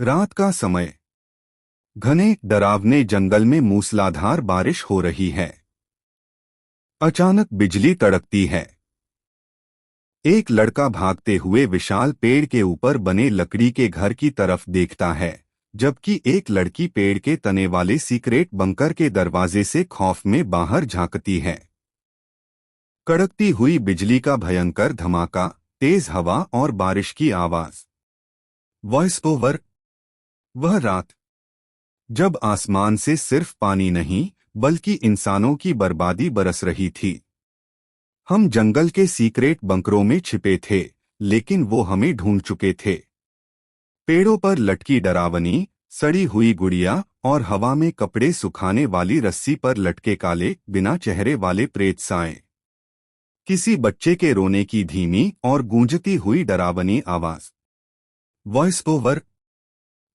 रात का समय। घने डरावने जंगल में मूसलाधार बारिश हो रही है। अचानक बिजली तड़कती है। एक लड़का भागते हुए विशाल पेड़ के ऊपर बने लकड़ी के घर की तरफ देखता है, जबकि एक लड़की पेड़ के तने वाले सीक्रेट बंकर के दरवाजे से खौफ में बाहर झांकती है। कड़कती हुई बिजली का भयंकर धमाका, तेज हवा और बारिश की आवाज। Voice over. वह रात जब आसमान से सिर्फ पानी नहीं बल्कि इंसानों की बर्बादी बरस रही थी। हम जंगल के सीक्रेट बंकरों में छिपे थे, लेकिन वो हमें ढूंढ चुके थे। पेड़ों पर लटकी डरावनी सड़ी हुई गुड़िया और हवा में कपड़े सुखाने वाली रस्सी पर लटके काले बिना चेहरे वाले प्रेत साए। किसी बच्चे के रोने की धीमी और गूंजती हुई डरावनी आवाज। Voice over.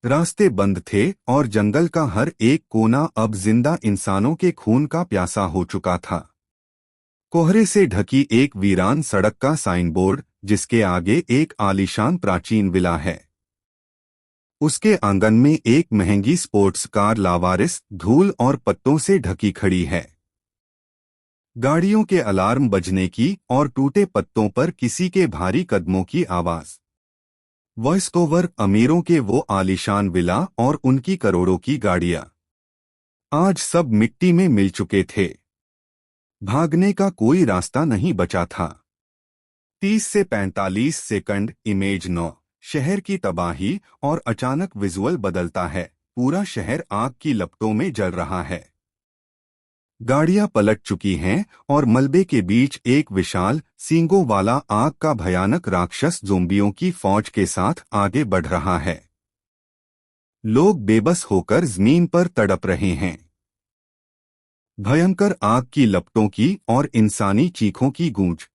रास्ते बंद थे और जंगल का हर एक कोना अब जिंदा इंसानों के खून का प्यासा हो चुका था। कोहरे से ढकी एक वीरान सड़क का साइन बोर्ड, जिसके आगे एक आलीशान प्राचीन विला है। उसके आंगन में एक महंगी स्पोर्ट्स कार लावारिस धूल और पत्तों से ढकी खड़ी है। गाड़ियों के अलार्म बजने की और टूटे पत्तों पर किसी के भारी कदमों की आवाज। Voice over. अमीरों के वो आलीशान विला और उनकी करोड़ों की गाड़ियां आज सब मिट्टी में मिल चुके थे। भागने का कोई रास्ता नहीं बचा था। 30 से 45 सेकंड। इमेज 9। शहर की तबाही और अचानक विजुअल बदलता है। पूरा शहर आग की लपटों में जल रहा है। गाड़ियां पलट चुकी हैं और मलबे के बीच एक विशाल सींगों वाला आग का भयानक राक्षस ज़ोंबियों की फौज के साथ आगे बढ़ रहा है। लोग बेबस होकर जमीन पर तड़प रहे हैं। भयंकर आग की लपटों की और इंसानी चीखों की गूंज।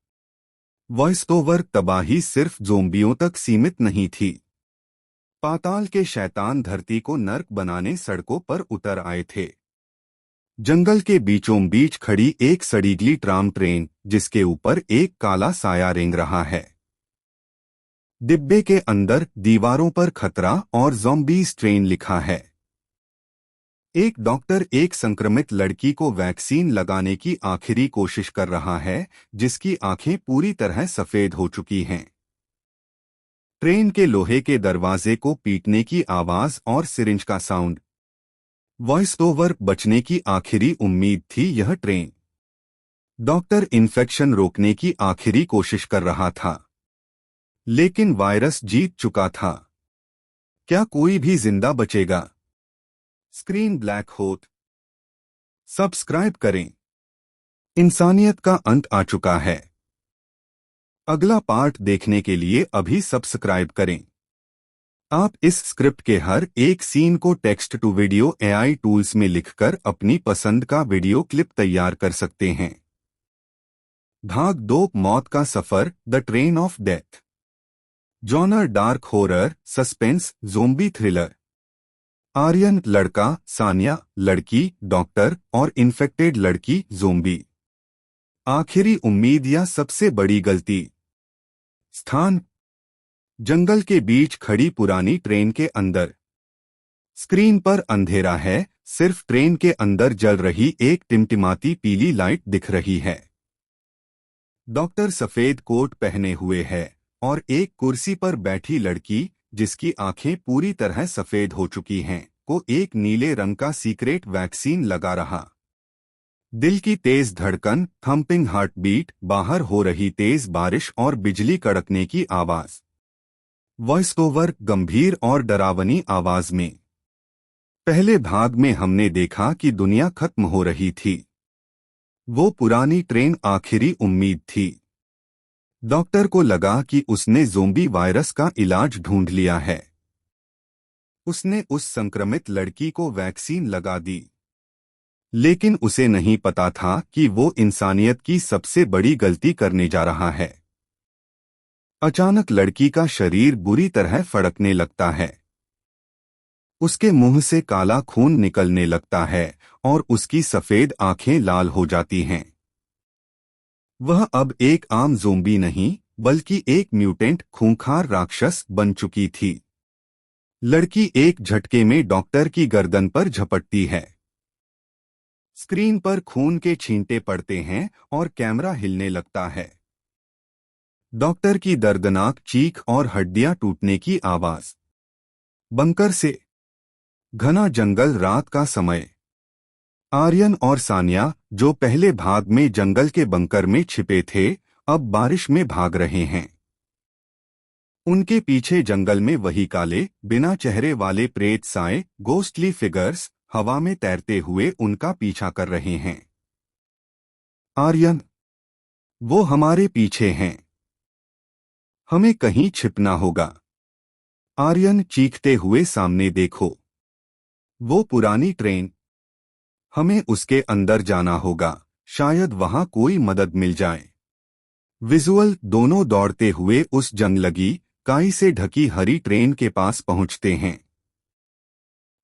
Voice over. तबाही सिर्फ ज़ोंबियों तक सीमित नहीं थी। पाताल के शैतान धरती को नर्क बनाने सड़कों पर उतर आए थे। जंगल के बीचों बीच खड़ी एक सड़ीगली ट्राम ट्रेन, जिसके ऊपर एक काला साया रेंग रहा है। डिब्बे के अंदर दीवारों पर खतरा और ज़ॉम्बीज़ ट्रेन लिखा है। एक डॉक्टर एक संक्रमित लड़की को वैक्सीन लगाने की आखिरी कोशिश कर रहा है, जिसकी आंखें पूरी तरह सफेद हो चुकी हैं। ट्रेन के लोहे के दरवाजे को पीटने की आवाज और सिरिंज का साउंड। Voice over. बचने की आखिरी उम्मीद थी यह ट्रेन। डॉक्टर इन्फेक्शन रोकने की आखिरी कोशिश कर रहा था, लेकिन वायरस जीत चुका था। क्या कोई भी जिंदा बचेगा? स्क्रीन ब्लैक होत। सब्सक्राइब करें। इंसानियत का अंत आ चुका है। अगला पार्ट देखने के लिए अभी सब्सक्राइब करें। आप इस स्क्रिप्ट के हर एक सीन को text to video AI tools में लिखकर अपनी पसंद का वीडियो क्लिप तैयार कर सकते हैं। भाग 2। मौत का सफर, the train of death. Genre dark horror, suspense, zombie thriller. Aryan लड़का, सानिया लड़की, डॉक्टर और इन्फेक्टेड लड़की ज़ोंबी। आखिरी उम्मीद या सबसे बड़ी गलती। स्थान जंगल के बीच खड़ी पुरानी ट्रेन के अंदर। स्क्रीन पर अंधेरा है, सिर्फ ट्रेन के अंदर जल रही एक टिमटिमाती पीली लाइट दिख रही है। डॉक्टर सफेद कोट पहने हुए है और एक कुर्सी पर बैठी लड़की, जिसकी आंखें पूरी तरह सफेद हो चुकी हैं, को एक नीले रंग का सीक्रेट वैक्सीन लगा रहा। दिल की तेज धड़कन, थंपिंग हार्ट बीट, बाहर हो रही तेज बारिश और बिजली कड़कने की आवाज। Voice over. गंभीर और डरावनी आवाज में। पहले भाग में हमने देखा कि दुनिया खत्म हो रही थी। वो पुरानी ट्रेन आखिरी उम्मीद थी। डॉक्टर को लगा कि उसने ज़ोंबी वायरस का इलाज ढूंढ लिया है। उसने उस संक्रमित लड़की को वैक्सीन लगा दी, लेकिन उसे नहीं पता था कि वो इंसानियत की सबसे बड़ी गलती करने जा रहा है। अचानक लड़की का शरीर बुरी तरह फड़कने लगता है। उसके मुंह से काला खून निकलने लगता है और उसकी सफेद आंखें लाल हो जाती हैं। वह अब एक आम ज़ोंबी नहीं, बल्कि एक म्यूटेंट खूंखार राक्षस बन चुकी थी। लड़की एक झटके में डॉक्टर की गर्दन पर झपटती है। स्क्रीन पर खून के छींटे पड़ते हैं और कैमरा हिलने लगता है। डॉक्टर की दर्दनाक चीख और हड्डियां टूटने की आवाज। बंकर से। घना जंगल, रात का समय। आर्यन और सानिया, जो पहले भाग में जंगल के बंकर में छिपे थे, अब बारिश में भाग रहे हैं। उनके पीछे जंगल में वही काले, बिना चेहरे वाले प्रेत साए, गोस्टली फिगर्स, हवा में तैरते हुए उनका पीछा कर रहे हैं। आर्यन, वो हमारे पीछे हैं। हमें कहीं छिपना होगा। आर्यन चीखते हुए, सामने देखो, वो पुरानी ट्रेन। हमें उसके अंदर जाना होगा, शायद वहां कोई मदद मिल जाए। विजुअल। दोनों दौड़ते हुए उस जंग लगी, काई से ढकी हरी ट्रेन के पास पहुंचते हैं।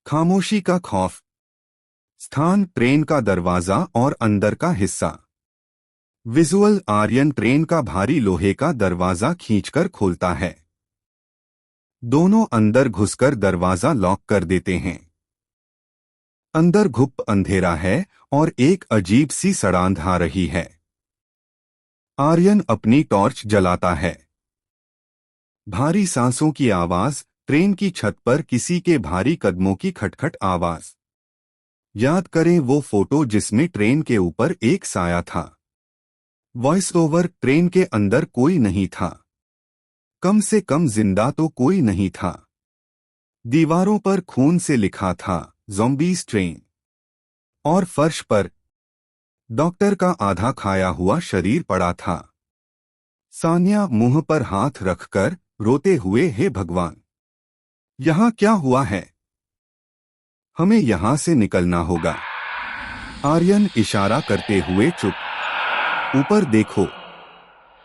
खामोशी का खौफ। स्थान, ट्रेन का दरवाजा और अंदर का हिस्सा। विजुअल। आर्यन ट्रेन का भारी लोहे का दरवाजा खींचकर खोलता है। दोनों अंदर घुसकर दरवाजा लॉक कर देते हैं। अंदर घुप अंधेरा है और एक अजीब सी सड़ांध आ रही है। आर्यन अपनी टॉर्च जलाता है। भारी सांसों की आवाज, ट्रेन की छत पर किसी के भारी कदमों की खटखट आवाज। याद करें वो फोटो जिसमें ट्रेन के ऊपर एक साया था। Voice over. ट्रेन के अंदर कोई नहीं था, कम से कम जिंदा तो कोई नहीं था। दीवारों पर खून से लिखा था, ज़ॉम्बीज़ ट्रेन। और फर्श पर डॉक्टर का आधा खाया हुआ शरीर पड़ा था। सानिया मुंह पर हाथ रखकर रोते हुए, हे भगवान, यहाँ क्या हुआ है? हमें यहाँ से निकलना होगा। आर्यन इशारा करते हुए, चुप। ऊपर देखो,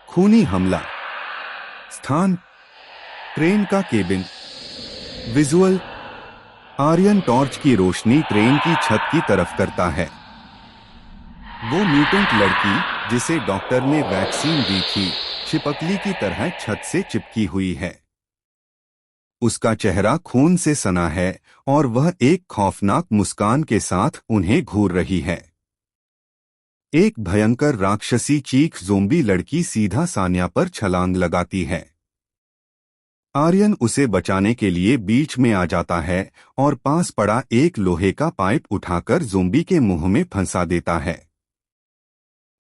खूनी हमला। स्थान, ट्रेन का केबिन। विजुअल। आर्यन टॉर्च की रोशनी ट्रेन की छत की तरफ करता है। वो म्यूटेंट लड़की, जिसे डॉक्टर ने वैक्सीन दी थी, छिपकली की तरह छत से चिपकी हुई है। उसका चेहरा खून से सना है और वह एक खौफनाक मुस्कान के साथ उन्हें घूर रही है। एक भयंकर राक्षसी चीख, ज़ोंबी लड़की सीधा सानिया पर छलांग लगाती है। आर्यन उसे बचाने के लिए बीच में आ जाता है और पास पड़ा एक लोहे का पाइप उठाकर ज़ोंबी के मुंह में फंसा देता है।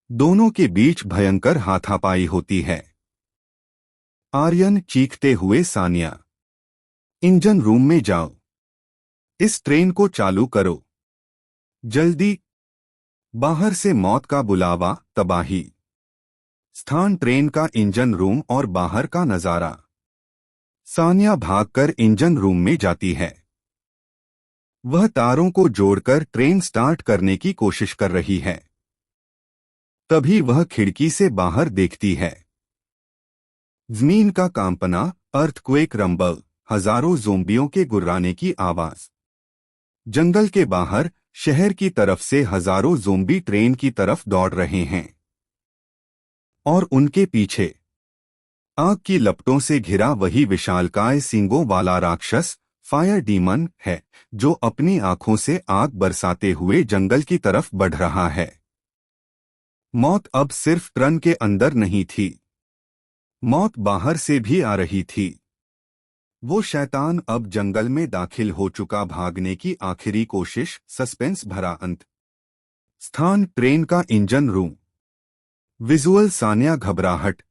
दोनों के बीच भयंकर हाथापाई होती है। आर्यन चीखते हुए, सानिया, इंजन रूम में जाओ। इस ट्रेन को चालू करो, जल्दी। बाहर से मौत का बुलावा, तबाही। स्थान, ट्रेन का इंजन रूम और बाहर का नजारा। सानिया भागकर इंजन रूम में जाती है। वह तारों को जोड़कर ट्रेन स्टार्ट करने की कोशिश कर रही है। तभी वह खिड़की से बाहर देखती है। जमीन का कांपना, अर्थक्वेक रंबल, हजारों ज़ोंबियों के गुर्राने की आवाज। जंगल के बाहर शहर की तरफ से हजारों ज़ोंबी ट्रेन की तरफ दौड़ रहे हैं। और उनके पीछे आग की लपटों से घिरा वही विशालकाय सींगों वाला राक्षस, फायर डीमन है, जो अपनी आंखों से आग बरसाते हुए जंगल की तरफ बढ़ रहा है। मौत अब सिर्फ ट्रेन के अंदर नहीं थी, मौत बाहर से भी आ रही थी। वो शैतान अब जंगल में दाखिल हो चुका, भागने की आखिरी कोशिश, सस्पेंस भरा अंत। स्थान, ट्रेन का इंजन रूम। विजुअल। सानिया घबराहट।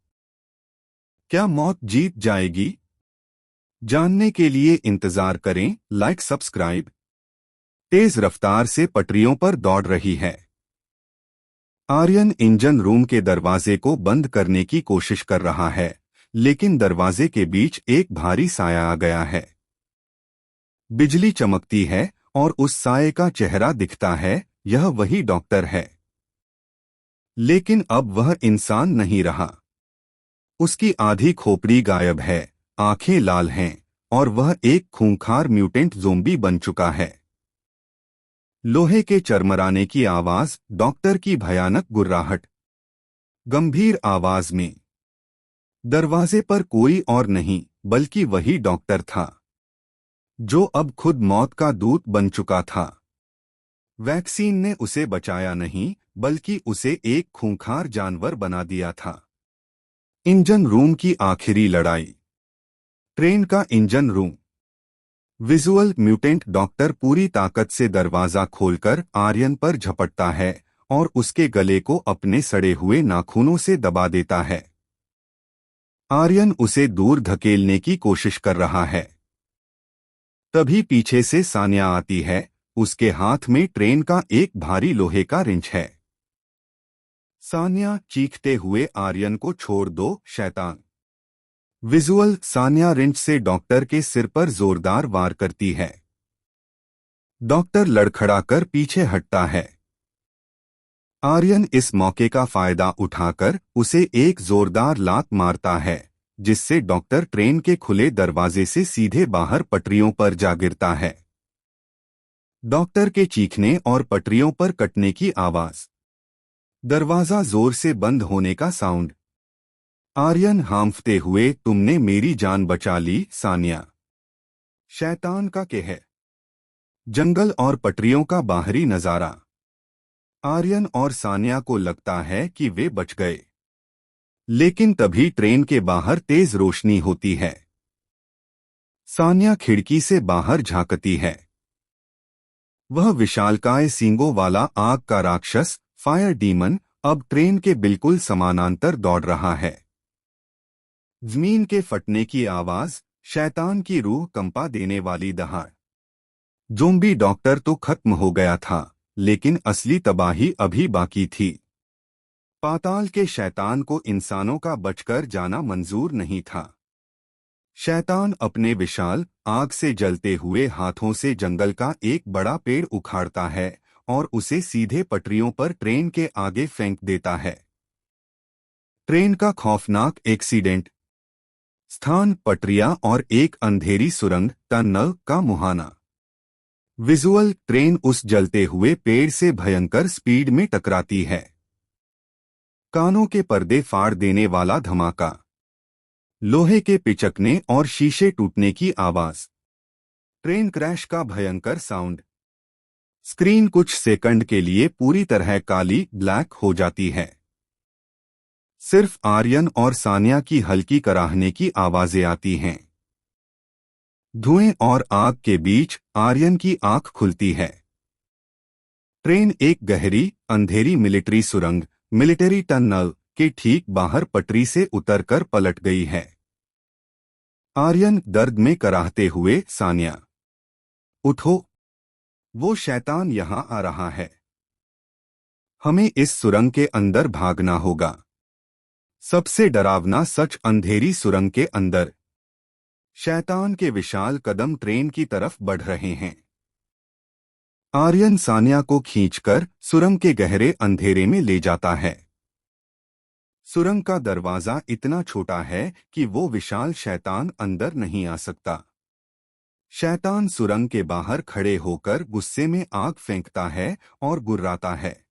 क्या मौत जीत जाएगी? जानने के लिए इंतजार करें, लाइक सब्सक्राइब। तेज रफ्तार से पटरियों पर दौड़ रही है। आर्यन इंजन रूम के दरवाजे को बंद करने की कोशिश कर रहा है, लेकिन दरवाजे के बीच एक भारी साया आ गया है। बिजली चमकती है और उस साये का चेहरा दिखता है, यह वही डॉक्टर है। लेकिन अब वह इंसान नहीं रहा। उसकी आधी खोपड़ी गायब है, आंखें लाल हैं और वह एक खूंखार म्यूटेंट ज़ोंबी बन चुका है। लोहे के चरमराने की आवाज, डॉक्टर की भयानक गुर्राहट। गंभीर आवाज में। दरवाजे पर कोई और नहीं, बल्कि वही डॉक्टर था। जो अब खुद मौत का दूत बन चुका था। वैक्सीन ने उसे बचाया नहीं, बल्कि उसे एक खूंखार जानवर बना दिया था। इंजन रूम की आखिरी लड़ाई। ट्रेन का engine room. Visual mutant doctor पूरी ताकत से दरवाजा खोलकर आर्यन पर झपटता है और उसके गले को अपने सड़े हुए नाखूनों से दबा देता है। आर्यन उसे दूर धकेलने की कोशिश कर रहा है। तभी पीछे से सान्या आती है। उसके हाथ में ट्रेन का एक भारी लोहे का रिंच है। सान्या चीखते हुए आर्यन को छोड़ दो शैतान। विजुअल सान्या रिंच से डॉक्टर के सिर पर जोरदार वार करती है। डॉक्टर लड़खड़ाकर पीछे हटता है। आर्यन इस मौके का फायदा उठाकर उसे एक जोरदार लात मारता है, जिससे डॉक्टर ट्रेन के खुले दरवाजे से सीधे बाहर पटरियों पर जा गिरता है। डॉक्टर के चीखने और पटरियों पर कटने की आवाज। दरवाजा जोर से बंद होने का साउंड। आर्यन हांफते हुए, तुमने मेरी जान बचा ली सान्या। शैतान का कह। जंगल और पटरियों का बाहरी नजारा। आर्यन और सान्या को लगता है कि वे बच गए। लेकिन तभी ट्रेन के बाहर तेज रोशनी होती है। सान्या खिड़की से बाहर झांकती है। वह विशालकाय सींगों वाला आग का राक्षस फायर डीमन अब ट्रेन के बिल्कुल समानांतर दौड़ रहा है। जमीन के फटने की आवाज, शैतान की रूह कंपा देने वाली दहाड़। ज़ोंबी डॉक्टर तो खत्म हो गया था, लेकिन असली तबाही अभी बाकी थी। पाताल के शैतान को इंसानों का बचकर जाना मंजूर नहीं था। शैतान अपने विशाल आग से जलते हुए हाथों से जंगल का एक बड़ा पेड़ उखाड़ता है और उसे सीधे पटरियों पर ट्रेन के आगे फेंक देता है। ट्रेन का खौफनाक एक्सीडेंट। स्थान पटरियां और एक अंधेरी सुरंग टनल का मुहाना। विजुअल ट्रेन उस जलते हुए पेड़ से भयंकर स्पीड में टकराती है। कानों के पर्दे फाड़ देने वाला धमाका। लोहे के पिचकने और शीशे टूटने की आवाज। ट्रेन क्रैश का भयंकर साउंड। स्क्रीन कुछ सेकंड के लिए पूरी तरह काली ब्लैक हो जाती है। सिर्फ आर्यन और सान्या की हल्की कराहने की आवाजें आती हैं। धुएं और आग के बीच आर्यन की आंख खुलती है। ट्रेन एक गहरी अंधेरी मिलिट्री सुरंग मिलिट्री टनल के ठीक बाहर पटरी से उतरकर पलट गई है। आर्यन दर्द में कराहते हुए, सान्या उठो, वो शैतान यहां आ रहा है। हमें इस सुरंग के अंदर भागना होगा। सबसे डरावना सच, अंधेरी सुरंग के अंदर शैतान के विशाल कदम ट्रेन की तरफ बढ़ रहे हैं। आर्यन सान्या को खींचकर सुरंग के गहरे अंधेरे में ले जाता है। सुरंग का दरवाजा इतना छोटा है कि वो विशाल शैतान अंदर नहीं आ सकता। शैतान सुरंग के बाहर खड़े होकर गुस्से में आग फेंकता है और गुर्राता है।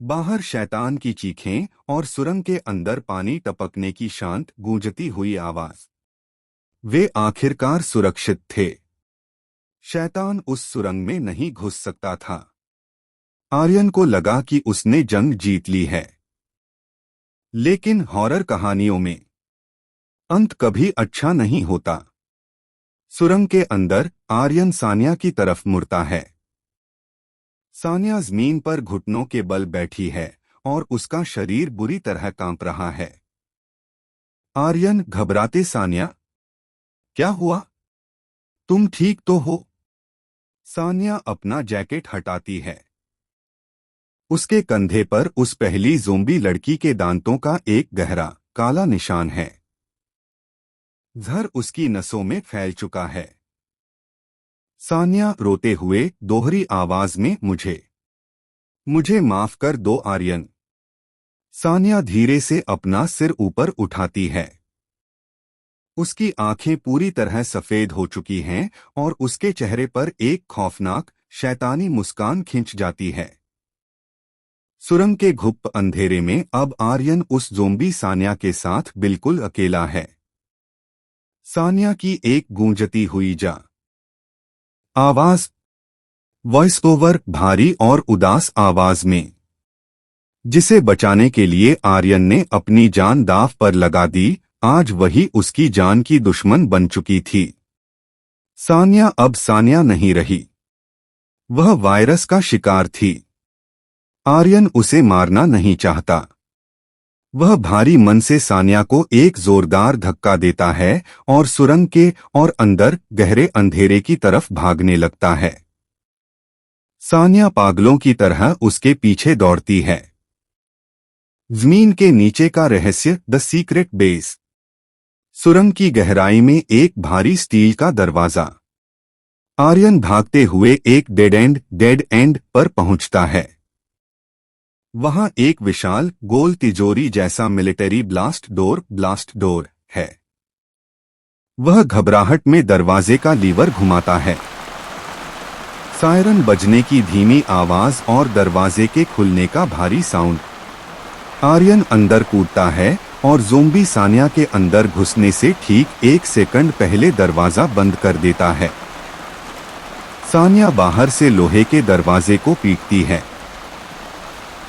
बाहर शैतान की चीखें और सुरंग के अंदर पानी टपकने की शांत गूंजती हुई आवाज। वे आखिरकार सुरक्षित थे। शैतान उस सुरंग में नहीं घुस सकता था। आर्यन को लगा कि उसने जंग जीत ली है। लेकिन हॉरर कहानियों में अंत कभी अच्छा नहीं होता। सुरंग के अंदर आर्यन सान्या की तरफ मुड़ता है। सान्या जमीन पर घुटनों के बल बैठी है और उसका शरीर बुरी तरह कांप रहा है। आर्यन घबराते, सान्या क्या हुआ? तुम ठीक तो हो? सान्या अपना जैकेट हटाती है। उसके कंधे पर उस पहली ज़ोंबी लड़की के दांतों का एक गहरा काला निशान है। जहर उसकी नसों में फैल चुका है। सान्या रोते हुए दोहरी आवाज में, मुझे माफ कर दो आर्यन। सान्या धीरे से अपना सिर ऊपर उठाती है। उसकी आंखें पूरी तरह सफेद हो चुकी हैं और उसके चेहरे पर एक खौफनाक शैतानी मुस्कान खिंच जाती है। सुरंग के घुप्प अंधेरे में अब आर्यन उस ज़ोंबी सान्या के साथ बिल्कुल अकेला है। सानिया की एक गूंजती हुई जा आवाज, वॉइस ओवर भारी और उदास आवाज में, जिसे बचाने के लिए आर्यन ने अपनी जान दांव पर लगा दी। आज वही उसकी जान की दुश्मन बन चुकी थी। सानिया अब सानिया नहीं रही, वह वायरस का शिकार थी। आर्यन उसे मारना नहीं चाहता। वह भारी मन से सानिया को एक जोरदार धक्का देता है और सुरंग के और अंदर गहरे अंधेरे की तरफ भागने लगता है। सानिया पागलों की तरह उसके पीछे दौड़ती है। जमीन के नीचे का रहस्य, द सीक्रेट बेस। सुरंग की गहराई में एक भारी स्टील का दरवाजा। आर्यन भागते हुए एक डेड एंड पर पहुंचता है। वहां एक विशाल गोल तिजोरी जैसा मिलिट्री ब्लास्ट डोर है। वह घबराहट में दरवाजे का लीवर घुमाता है। सायरन बजने की धीमी आवाज और दरवाजे के खुलने का भारी साउंड। आर्यन अंदर कूदता है और ज़ोंबी सानिया के अंदर घुसने से ठीक 1 सेकंड पहले दरवाजा बंद कर देता है। सानिया बाहर से लोहे के दरवाजे को पीटती है।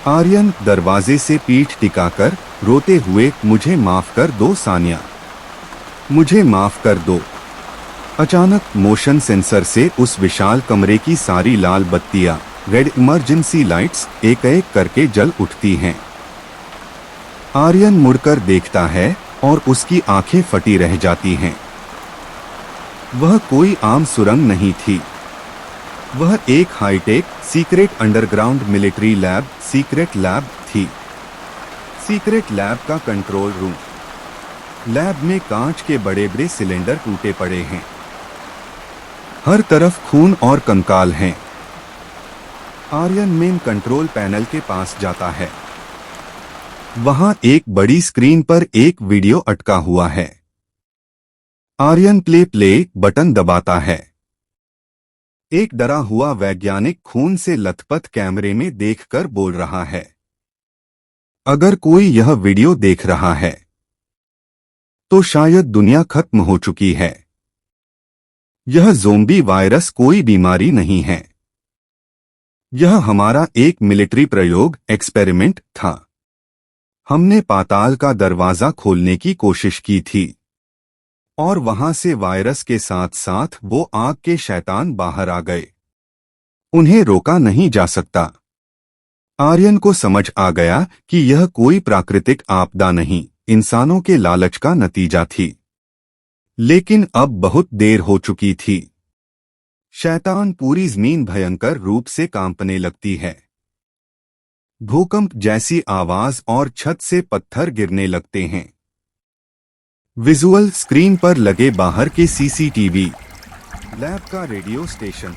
आर्यन दरवाजे से पीठ टिकाकर रोते हुए, मुझे माफ कर दो सानिया, मुझे माफ कर दो। अचानक मोशन सेंसर से उस विशाल कमरे की सारी लाल बत्तियां, रेड इमरजेंसी लाइट्स, एक एक करके जल उठती हैं। आर्यन मुड़कर देखता है और उसकी आंखें फटी रह जाती हैं। वह कोई आम सुरंग नहीं थी। वह एक hi tech secret underground military lab, secret lab थी। सीक्रेट लैब का कंट्रोल रूम। लैब में कांच के बड़े बड़े सिलेंडर टूटे पड़े हैं। हर तरफ खून और कंकाल हैं। आर्यन मेन कंट्रोल पैनल के पास जाता है। वहां एक बड़ी स्क्रीन पर एक वीडियो अटका हुआ है। आर्यन प्ले बटन दबाता है। एक डरा हुआ वैज्ञानिक खून से लथपथ कैमरे में देखकर बोल रहा है, अगर कोई यह वीडियो देख रहा है तो शायद दुनिया खत्म हो चुकी है। यह ज़ोंबी वायरस कोई बीमारी नहीं है। यह हमारा एक मिलिट्री प्रयोग, एक्सपेरिमेंट था। हमने पाताल का दरवाजा खोलने की कोशिश की थी और वहां से वायरस के साथ साथ वो आग के शैतान बाहर आ गए। उन्हें रोका नहीं जा सकता। आर्यन को समझ आ गया कि यह कोई प्राकृतिक आपदा नहीं, इंसानों के लालच का नतीजा थी। लेकिन अब बहुत देर हो चुकी थी। शैतान पूरी जमीन भयंकर रूप से कांपने लगती है। भूकंप जैसी आवाज और छत से पत्थर गिरने लगते हैं। विजुअल स्क्रीन पर लगे बाहर के सीसीटीवी, लैब का रेडियो स्टेशन।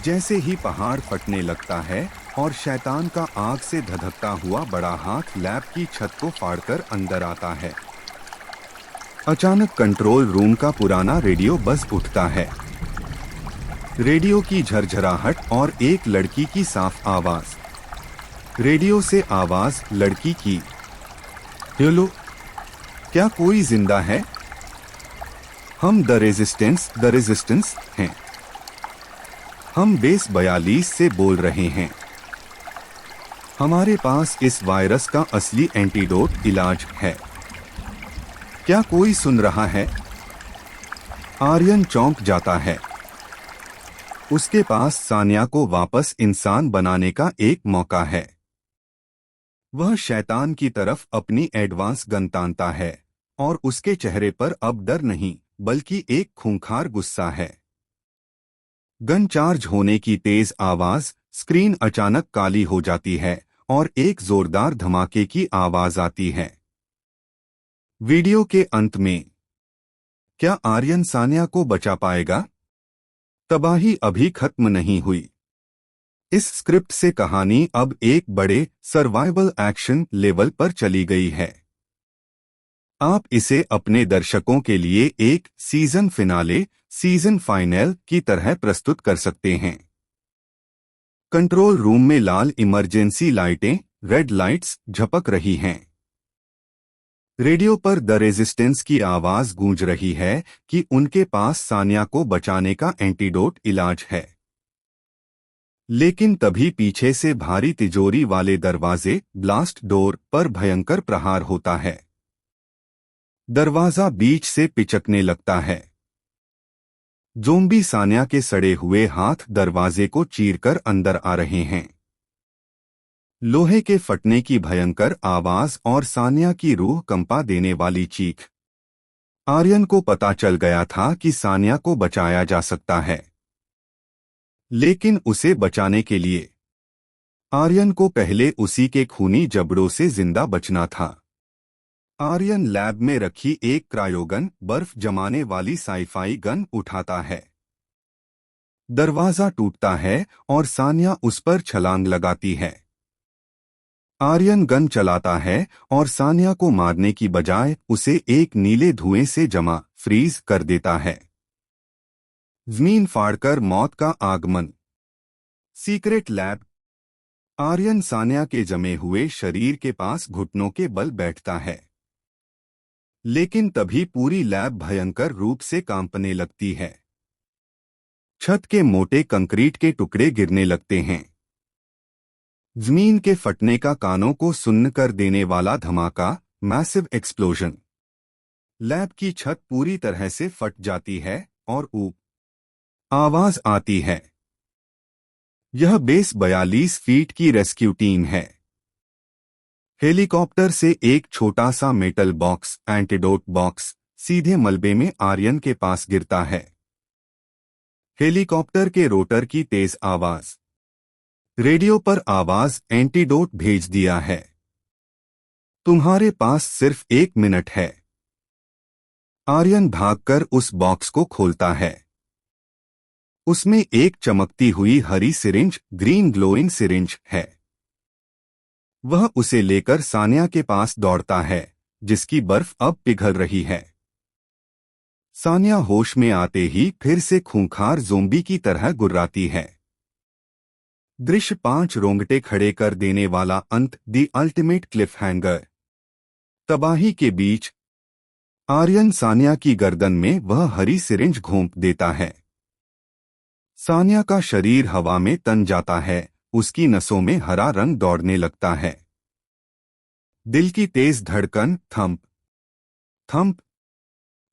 जैसे ही पहाड़ फटने लगता है और शैतान का आग से धधकता हुआ बड़ा हाथ लैब की छत को फाड़कर अंदर आता है। अचानक कंट्रोल रूम का पुराना रेडियो बज उठता है। रेडियो की झरझराहट और एक लड़की की साफ आवाज। रेडियो से आवाज लड़की की, हेलो, क्या कोई जिंदा है? हम द रेजिस्टेंस हैं। हम बेस 42 से बोल रहे हैं। हमारे पास इस वायरस का असली एंटीडोट इलाज है। क्या कोई सुन रहा है? आर्यन चौंक जाता है। उसके पास सानिया को वापस इंसान बनाने का एक मौका है। वह शैतान की तरफ अपनी एडवांस गन तानता है और उसके चेहरे पर अब डर नहीं बल्कि एक खूंखार गुस्सा है। गन चार्ज होने की तेज आवाज, स्क्रीन अचानक काली हो जाती है और एक जोरदार धमाके की आवाज आती है। वीडियो के अंत में क्या आर्यन सानिया को बचा पाएगा? तबाही अभी खत्म नहीं हुई। इस स्क्रिप्ट से कहानी अब एक बड़े सर्वाइवल एक्शन लेवल पर चली गई है। आप इसे अपने दर्शकों के लिए एक सीजन फिनाले, सीजन फाइनल की तरह प्रस्तुत कर सकते हैं। कंट्रोल रूम में लाल इमरजेंसी लाइटें, रेड लाइट्स झपक रही हैं। रेडियो पर द रेजिस्टेंस की आवाज गूंज रही है कि उनके पास सानिया को बचाने का एंटीडोट इलाज है। लेकिन तभी पीछे से भारी तिजोरी वाले दरवाजे ब्लास्ट डोर पर भयंकर प्रहार होता है। दरवाजा बीच से पिचकने लगता है। ज़ोंबी सानिया के सड़े हुए हाथ दरवाजे को चीरकर अंदर आ रहे हैं। लोहे के फटने की भयंकर आवाज और सानिया की रूह कंपा देने वाली चीख। आर्यन को पता चल गया था कि सानिया को बचाया जा सकता है, लेकिन उसे बचाने के लिए आर्यन को पहले उसी के खूनी जबड़ों से जिंदा बचना था। आर्यन लैब में रखी एक क्रायोगन बर्फ जमाने वाली साइफाई गन उठाता है। दरवाजा टूटता है और सानिया उस पर छलांग लगाती है। आर्यन गन चलाता है और सानिया को मारने की बजाय उसे एक नीले धुएं से जमा फ्रीज कर देता है। जमीन फाड़कर मौत का आगमन। Secret lab. आर्यन सानिया के जमे हुए शरीर के पास घुटनों के बल बैठता है, लेकिन तभी पूरी लैब भयंकर रूप से कांपने लगती है। छत के मोटे कंक्रीट के टुकड़े गिरने लगते हैं। जमीन के फटने का कानों को सुन्न कर देने वाला धमाका, मैसिव एक्सप्लोजन। लैब की छत पूरी तरह से फट जाती है और आवाज आती है। यह बेस 42 फीट की रेस्क्यू टीम है। हेलीकॉप्टर से एक छोटा सा मेटल बॉक्स, एंटीडोट बॉक्स, सीधे मलबे में आर्यन के पास गिरता है। हेलीकॉप्टर के रोटर की तेज आवाज। रेडियो पर आवाज, एंटीडोट भेज दिया है। तुम्हारे पास सिर्फ 1 मिनट है। आर्यन भागकर उस बॉक्स को खोलता है। उसमें एक चमकती हुई हरी सिरिंज, ग्रीन ग्लोइंग सिरिंज है। वह उसे लेकर सानिया के पास दौड़ता है, जिसकी बर्फ अब पिघल रही है। सानिया होश में आते ही फिर से खूंखार ज़ोंबी की तरह गुर्राती है। दृश्य 5 रोंगटे खड़े कर देने वाला अंत, द अल्टीमेट क्लिफ हैंगर। तबाही के बीच आर्यन सानिया की गर्दन में वह हरी सिरिंज घोंप देता है। सानिया का शरीर हवा में तन जाता है, उसकी नसों में हरा रंग दौड़ने लगता है। दिल की तेज धड़कन, थंप थंप।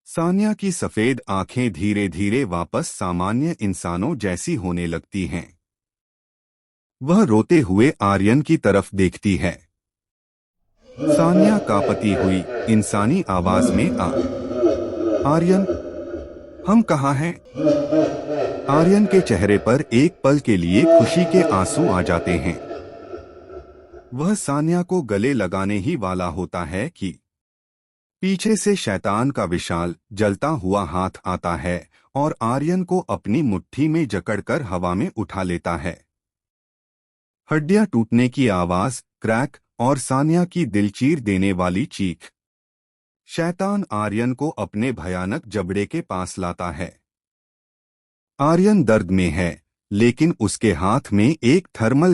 सानिया की सफेद आंखें धीरे धीरे वापस सामान्य इंसानों जैसी होने लगती हैं। वह रोते हुए आर्यन की तरफ देखती है। सानिया कांपती हुई इंसानी आवाज में आर्यन, हम कहाँ हैं? आर्यन के चेहरे पर एक पल के लिए खुशी के आंसू आ जाते हैं। वह सानिया को गले लगाने ही वाला होता है कि पीछे से शैतान का विशाल जलता हुआ हाथ आता है और आर्यन को अपनी मुट्ठी में जकड़कर हवा में उठा लेता है। हड्डियां टूटने की आवाज, क्रैक और सानिया की दिल चीर देने वाली चीख। शैतान आर्यन को अपने भयानक जबड़े के पास लाता है। आर्यन दर्द में है, लेकिन उसके हाथ में एक थर्मल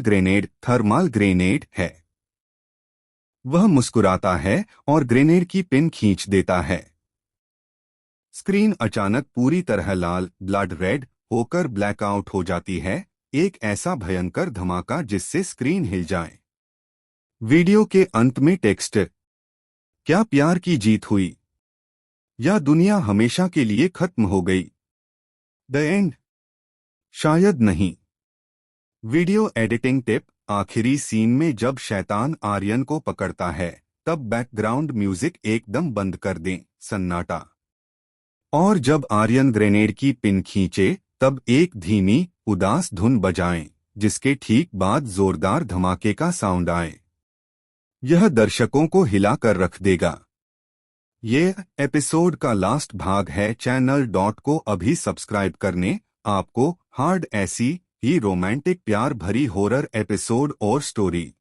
ग्रेनेड है। वह मुस्कुराता है और ग्रेनेड की पिन खींच देता है। स्क्रीन अचानक पूरी तरह लाल, ब्लड रेड होकर ब्लैकआउट हो जाती है। एक ऐसा भयंकर धमाका जिससे स्क्रीन हिल जाए। वीडियो के अंत में टेक्स्ट, क्या प्यार की जीत हुई या दुनिया हमेशा के लिए खत्म हो गई? The end? शायद नहीं। वीडियो एडिटिंग टिप, आखिरी सीन में जब शैतान आर्यन को पकड़ता है, तब बैकग्राउंड म्यूजिक एकदम बंद कर दें, सन्नाटा। और जब आर्यन ग्रेनेड की पिन खींचे, तब एक धीमी, उदास धुन बजाएं, जिसके ठीक बाद जोरदार धमाके का साउंड आए। यह दर्शकों को हिला कर रख देगा। यह एपिसोड का लास्ट भाग है। चैनल को अभी सब्सक्राइब करने। आपको हार्ड ऐसी ही रोमांटिक प्यार भरी हॉरर एपिसोड और स्टोरी